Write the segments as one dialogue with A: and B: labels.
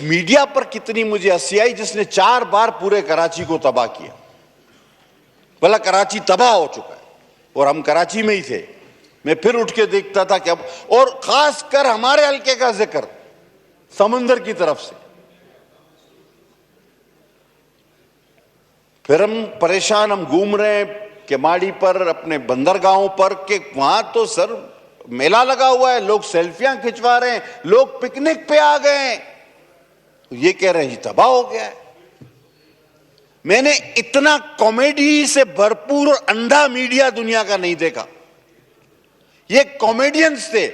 A: उस मीडिया पर कितनी मुझे हंसी आई जिसने 4 बार पूरे कराची को तबाह किया। बोला कराची तबाह हो चुका है, और हम कराची में ही थे। मैं फिर उठ के देखता था कि अब, और खासकर हमारे हल्के का जिक्र समंदर की तरफ से, फिर हम परेशान, हम घूम रहे हैं केमाड़ी पर, अपने बंदरगाहों पर, कि वहां तो सर मेला लगा हुआ है, लोग सेल्फियां खिंचवा रहे हैं, लोग पिकनिक पे आ गए हैं, ये कह रहे हैं तबाह हो गया है। मैंने इतना कॉमेडी से भरपूर और अंधा मीडिया दुनिया का नहीं देखा। ये कॉमेडियंस थे।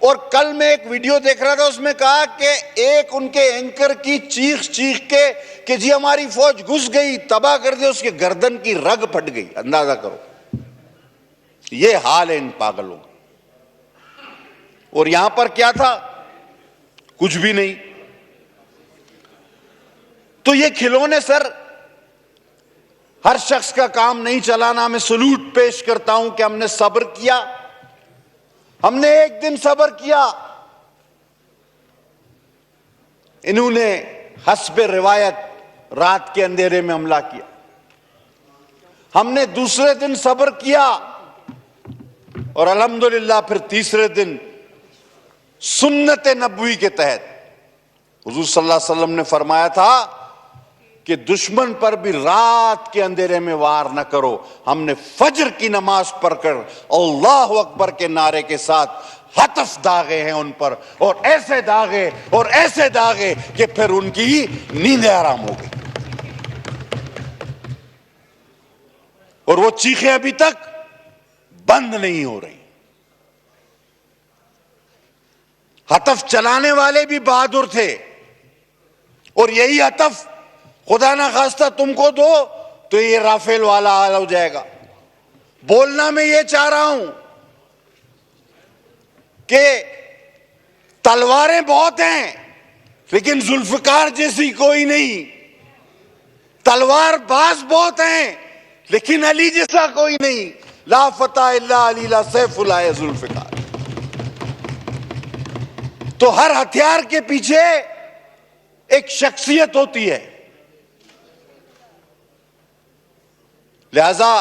A: और कल मैं एक वीडियो देख रहा था, उसमें कहा कि एक उनके एंकर की चीख चीख के कि जी हमारी फौज घुस गई, तबाह कर दिया, उसके गर्दन की रग फट गई। अंदाजा करो, ये हाल है इन पागलों का। और यहां पर क्या था? कुछ भी नहीं। तो ये खिलौने सर, हर शख्स का काम नहीं चलाना। मैं सलूट पेश करता हूं कि हमने सब्र किया, हमने एक दिन सब्र किया। इन्होंने हस्बे रिवायत रात के अंधेरे में हमला किया, हमने दूसरे दिन सब्र किया, और अल्हम्दुलिल्लाह फिर तीसरे दिन सुन्नत नबवी के तहत हुजूर सल्लल्लाहु अलैहि वसल्लम ने फरमाया था कि दुश्मन पर भी रात के अंधेरे में वार न करो। हमने फजर की नमाज पढ़कर अल्लाह अकबर के नारे के साथ हतफ दागे हैं उन पर, और ऐसे दागे और ऐसे दागे कि फिर उनकी नींदें आराम हो गई। और वो चीखें अभी तक बंद नहीं हो रही। हतफ चलाने वाले भी बहादुर थे, और यही हतफ खुदा ना खास्ता तुमको दो तो ये राफेल वाला हाल हो जाएगा। बोलना मैं ये चाह रहा हूं कि तलवारें बहुत हैं, लेकिन जुल्फकार जैसी कोई नहीं। तलवार बाज बहुत हैं, लेकिन अली जैसा कोई नहीं। ला फता इल्ला अली ला सैफुल्लाह जुल्फकार। तो हर हथियार के पीछे एक शख्सियत होती है। लिहाजा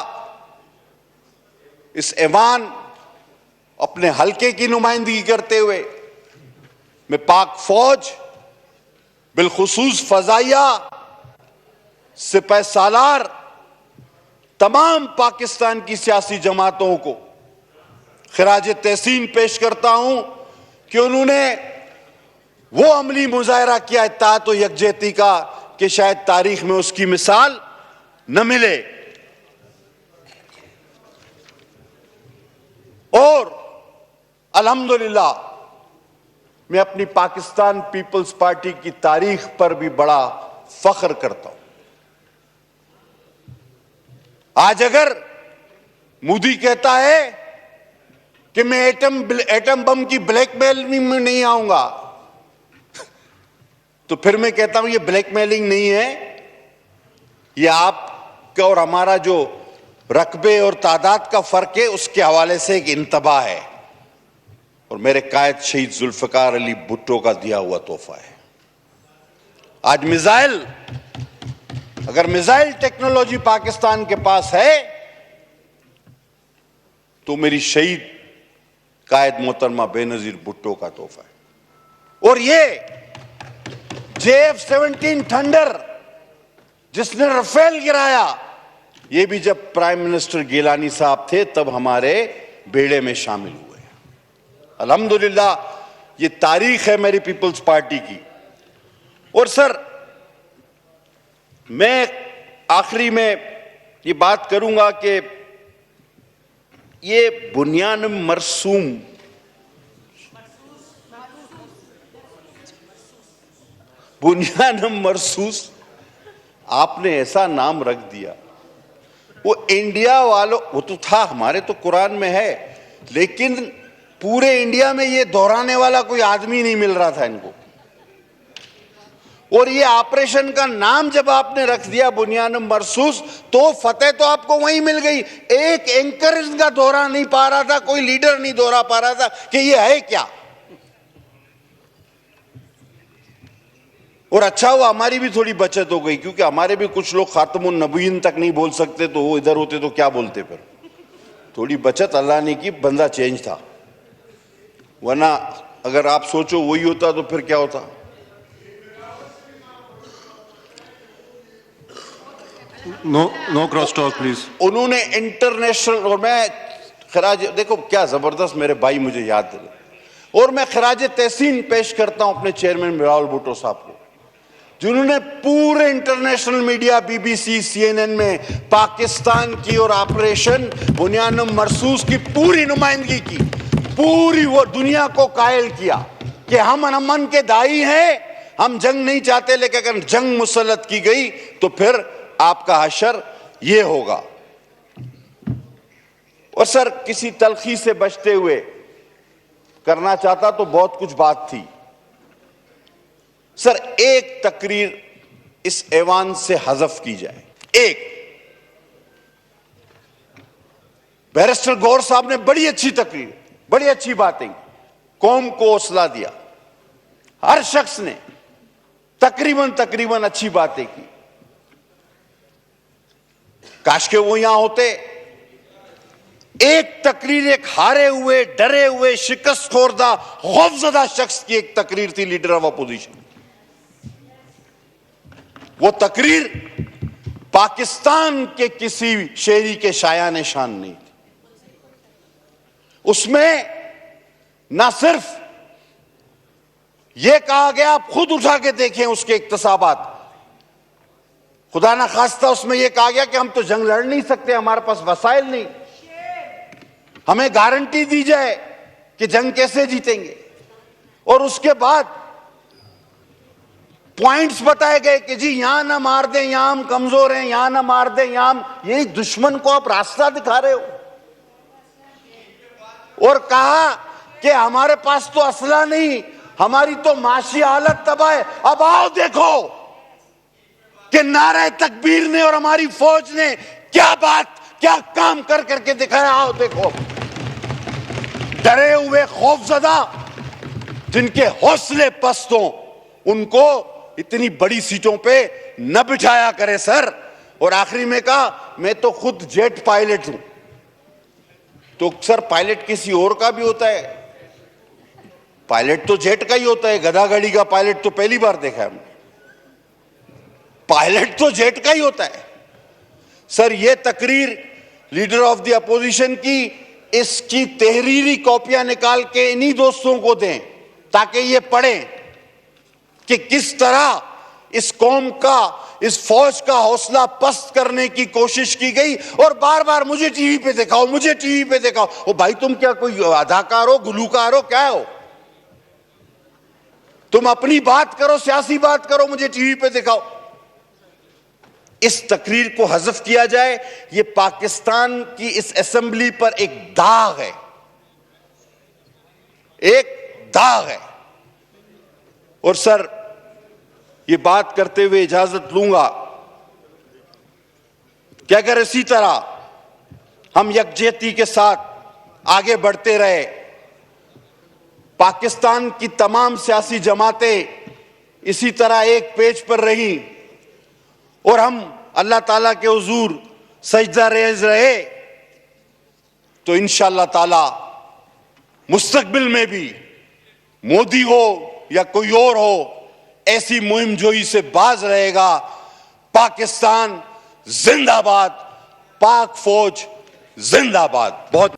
A: इस ऐवान अपने हल्के की नुमाइंदगी करते हुए मैं पाक फौज, बिलखुसूस फजाइया, सिपह सालार, तमाम पाकिस्तान की सियासी जमातों को खिराज तहसीन पेश करता हूं कि उन्होंने वो अमली मुजाहरा किया इत्तेहाद व यकजहती का कि शायद तारीख में उसकी मिसाल न मिले। और अल्हम्दुलिल्लाह मैं अपनी पाकिस्तान पीपल्स पार्टी की तारीख पर भी बड़ा फख्र करता हूं। आज अगर मोदी कहता है कि मैं एटम बम की ब्लैकमेलिंग में नहीं आऊंगा, तो फिर मैं कहता हूं ये ब्लैकमेलिंग नहीं है, ये आपका और हमारा जो रकबे और तादाद का फर्क है उसके हवाले से एक इंतबा है, और मेरे कायद शहीद जुल्फकार अली भुट्टो का दिया हुआ तोहफा है। आज मिसाइल, अगर मिसाइल टेक्नोलॉजी पाकिस्तान के पास है तो मेरी शहीद कायद मोहतरमा बेनजीर भुट्टो का तोहफा है। और ये JF-17 थंडर जिसने राफेल गिराया, ये भी जब प्राइम मिनिस्टर गिलानी साहब थे तब हमारे बेड़े में शामिल हुए। अल्हम्दुलिल्लाह ये तारीख है मेरी पीपल्स पार्टी की। और सर मैं आखिरी में ये बात करूंगा कि ये बुनियान मरसूस आपने ऐसा नाम रख दिया। वो इंडिया वालों, वो तो था हमारे तो कुरान में है, लेकिन पूरे इंडिया में ये दोहराने वाला कोई आदमी नहीं मिल रहा था इनको। और ये ऑपरेशन का नाम जब आपने रख दिया बुनियान मरसूस, तो फतेह तो आपको वहीं मिल गई। एक एंकर इनका दोहरा नहीं पा रहा था, कोई लीडर नहीं दोहरा पा रहा था कि ये है क्या। और अच्छा हुआ हमारी भी थोड़ी बचत हो गई, क्योंकि हमारे भी कुछ लोग खातमुन नबीयीन तक नहीं बोल सकते, तो वो इधर होते तो क्या बोलते। फिर थोड़ी बचत अल्लाह ने की, बंदा चेंज था, वरना अगर आप सोचो वही होता तो फिर क्या होता।
B: No cross talk please.
A: उन्होंने इंटरनेशनल, और मैं खराज, देखो क्या जबरदस्त मेरे भाई मुझे याद दिले, और मैं खराज तहसीन पेश करता हूं अपने चेयरमैन बिलावल भुट्टो साहब को, जिन्होंने पूरे इंटरनेशनल मीडिया, बीबीसी, सीएनएन में पाकिस्तान की और ऑपरेशन बुनियान मरसूस की पूरी नुमाइंदगी की, पूरी वो दुनिया को कायल किया कि हम अमन के दाई हैं, हम जंग नहीं चाहते, लेकिन अगर जंग मुसल्लत की गई तो फिर आपका हशर ये होगा। और सर किसी तलखी से बचते हुए करना चाहता तो बहुत कुछ बात थी। सर एक तकरीर इस ऐवान से हज़फ की जाए। एक, बैरिस्टर गौर साहब ने बड़ी अच्छी तकरीर, बड़ी अच्छी बातें, कौम को हौसला दिया, हर शख्स ने तकरीबन अच्छी बातें की। काश के वो यहां होते। एक तकरीर एक हारे हुए, डरे हुए, शिकस्त खोरदा, खौफजदा शख्स की एक तकरीर थी, लीडर ऑफ अपोजिशन। वो तकरीर पाकिस्तान के किसी शहरी के शायान शान नहीं थी। उसमें ना सिर्फ यह कहा गया, आप खुद उठा के देखें उसके इक्तसाबात, खुदा ना खास्ता उसमें यह कहा गया कि हम तो जंग लड़ नहीं सकते, हमारे पास वसाइल नहीं, हमें गारंटी दी जाए कि जंग कैसे जीतेंगे। और उसके बाद पॉइंट्स बताए गए कि जी यहां ना मार दें, यहां हम कमजोर हैं, यहां ना मार दें, यहां हम, यही दुश्मन को आप रास्ता दिखा रहे हो। और कहा कि हमारे पास तो असला नहीं, हमारी तो माशी हालत तबाह है। अब आओ देखो कि नारे तकबीर ने और हमारी फौज ने क्या बात, क्या काम कर करके दिखाया। आओ देखो, डरे हुए खौफजदा जिनके हौसले पस्त हों, उनको इतनी बड़ी सीटों पे न बिठाया करे सर। और आखिरी में कहा मैं तो खुद जेट पायलट हूं। तो सर पायलट किसी और का भी होता है, पायलट तो जेट का ही होता है, गधा गाड़ी का पायलट तो पहली बार देखा है हमने, पायलट तो जेट का ही होता है। सर ये तकरीर लीडर ऑफ द अपोजिशन की, इसकी तहरीरी कॉपियां निकाल के इन्हीं दोस्तों को दें ताकि ये पढ़ें कि किस तरह इस कौम का, इस फौज का हौसला पस्त करने की कोशिश की गई। और बार बार मुझे टीवी पे दिखाओ, मुझे टीवी पे दिखाओ। ओ भाई तुम क्या कोई अदाकार हो, गुलूकार हो, क्या हो? तुम अपनी बात करो, सियासी बात करो, मुझे टीवी पे दिखाओ। इस तकरीर को हज़फ किया जाए, यह पाकिस्तान की इस असेंबली पर एक दाग है, एक दाग है। और सर ये बात करते हुए इजाजत लूंगा कि अगर इसी तरह हम यकजहती के साथ आगे बढ़ते रहे, पाकिस्तान की तमाम सियासी जमातें इसी तरह एक पेज पर रही और हम अल्लाह ताला के हुजूर सजदा रेज़ रहे, तो इंशाअल्लाह ताला मुस्तकबिल में भी मोदी हो या कोई और हो, ऐसी मुहिम जोई से बाज रहेगा। पाकिस्तान जिंदाबाद, पाक फौज जिंदाबाद। बहुत